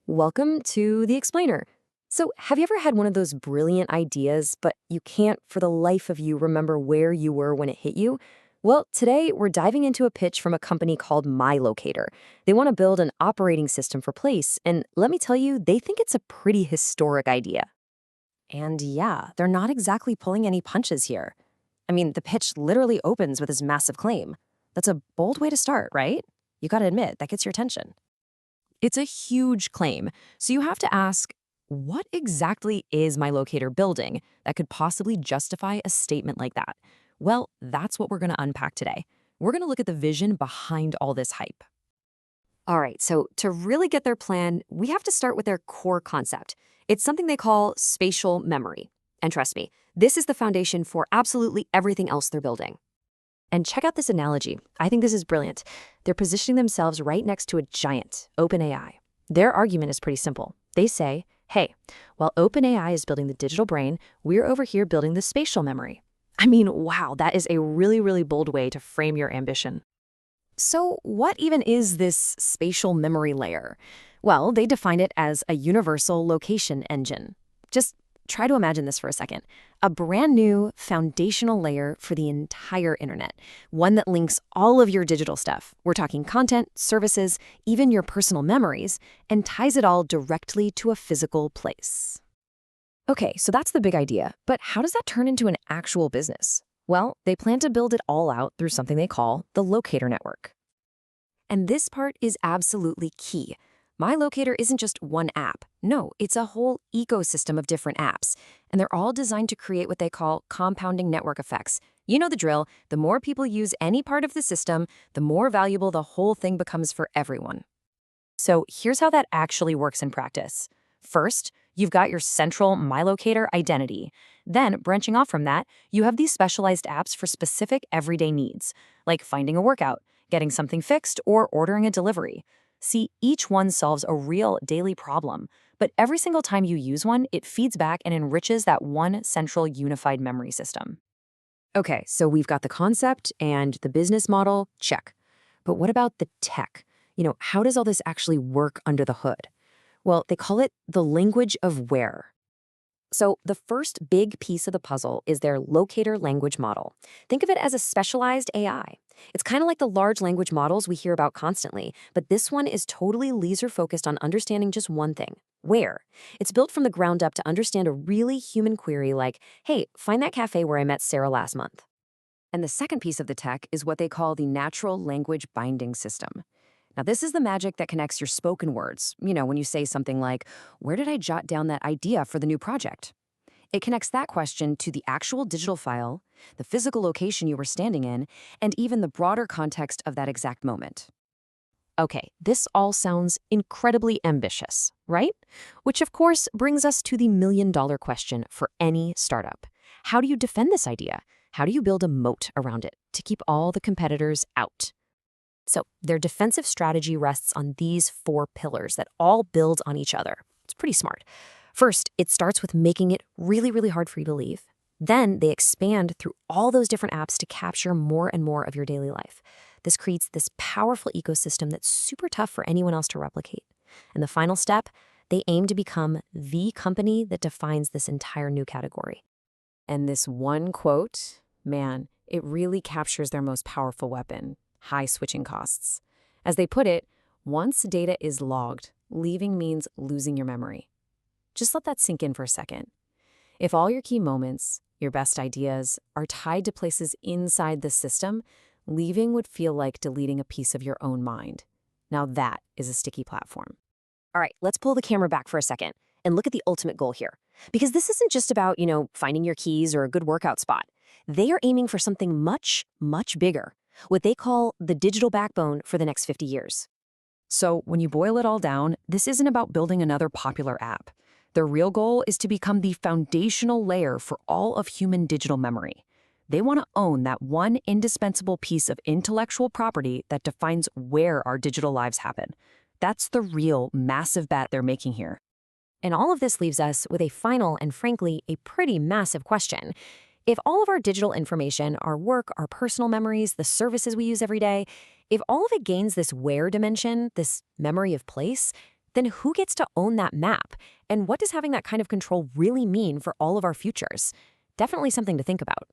Welcome to The Explainer. So, have you ever had one of those brilliant ideas, but you can't for the life of you remember where you were when it hit you? Well, today we're diving into a pitch from a company called Locator. They want to build an operating system for Place, and let me tell you, they think it's a pretty historic idea. And yeah, they're not exactly pulling any punches here. I mean, the pitch literally opens with this massive claim. That's a bold way to start, right? You gotta admit, that gets your attention. It's a huge claim, so you have to ask, what exactly is Locator building that could possibly justify a statement like that? Well, that's what we're going to unpack today. We're going to look at the vision behind all this hype. All right, so to really get their plan, we have to start with their core concept. It's something they call spatial memory. And trust me, this is the foundation for absolutely everything else they're building. And check out this analogy. I think this is brilliant. They're positioning themselves right next to a giant, OpenAI. Their argument is pretty simple. They say, hey, while OpenAI is building the digital brain, we're over here building the spatial memory. I mean, wow, that is a really, really bold way to frame your ambition. So what even is this spatial memory layer? Well, they define it as a universal location engine. Just try to imagine this for a second. A brand new foundational layer for the entire internet. One that links all of your digital stuff. We're talking content, services, even your personal memories, and ties it all directly to a physical place. Okay, so that's the big idea. But how does that turn into an actual business? Well, they plan to build it all out through something they call the Locator network. And this part is absolutely key. Locator isn't just one app. No, it's a whole ecosystem of different apps. And they're all designed to create what they call compounding network effects. You know the drill. The more people use any part of the system, the more valuable the whole thing becomes for everyone. So here's how that actually works in practice. First, you've got your central Locator identity. Then, branching off from that, you have these specialized apps for specific everyday needs, like finding a workout, getting something fixed, or ordering a delivery. See, each one solves a real daily problem, but every single time you use one, it feeds back and enriches that one central unified memory system. Okay, so we've got the concept and the business model, check. But what about the tech? How does all this actually work under the hood? Well, they call it the language of where. So the first big piece of the puzzle is their locator language model. Think of it as a specialized AI. It's kind of like the large language models we hear about constantly, but this one is totally laser-focused on understanding just one thing: where. It's built from the ground up to understand a really human query like, hey, find that cafe where I met Sarah last month. And the second piece of the tech is what they call the natural language binding system. Now, this is the magic that connects your spoken words. When you say something like, where did I jot down that idea for the new project? It connects that question to the actual digital file, the physical location you were standing in, and even the broader context of that exact moment. Okay, this all sounds incredibly ambitious, right? Which, of course, brings us to the million-dollar question for any startup. How do you defend this idea? How do you build a moat around it to keep all the competitors out? So their defensive strategy rests on these 4 pillars that all build on each other. It's pretty smart. First, it starts with making it really, really hard for you to leave. Then they expand through all those different apps to capture more and more of your daily life. This creates this powerful ecosystem that's super tough for anyone else to replicate. And the final step, they aim to become the company that defines this entire new category. And this one quote, man, it really captures their most powerful weapon: high switching costs. As they put it, once data is logged, leaving means losing your memory. Just let that sink in for a second. If all your key moments, your best ideas, are tied to places inside the system, leaving would feel like deleting a piece of your own mind. Now that is a sticky platform. All right, let's pull the camera back for a second and look at the ultimate goal here. Because this isn't just about, finding your keys or a good workout spot. They are aiming for something much, much bigger: what they call the digital backbone for the next 50 years. So when you boil it all down, this isn't about building another popular app. Their real goal is to become the foundational layer for all of human digital memory. They want to own that one indispensable piece of intellectual property that defines where our digital lives happen. That's the real massive bet they're making here. And all of this leaves us with a final and frankly a pretty massive question. If all of our digital information, our work, our personal memories, the services we use every day, if all of it gains this where dimension, this memory of place, Then who gets to own that map? And what does having that kind of control really mean for all of our futures? Definitely something to think about.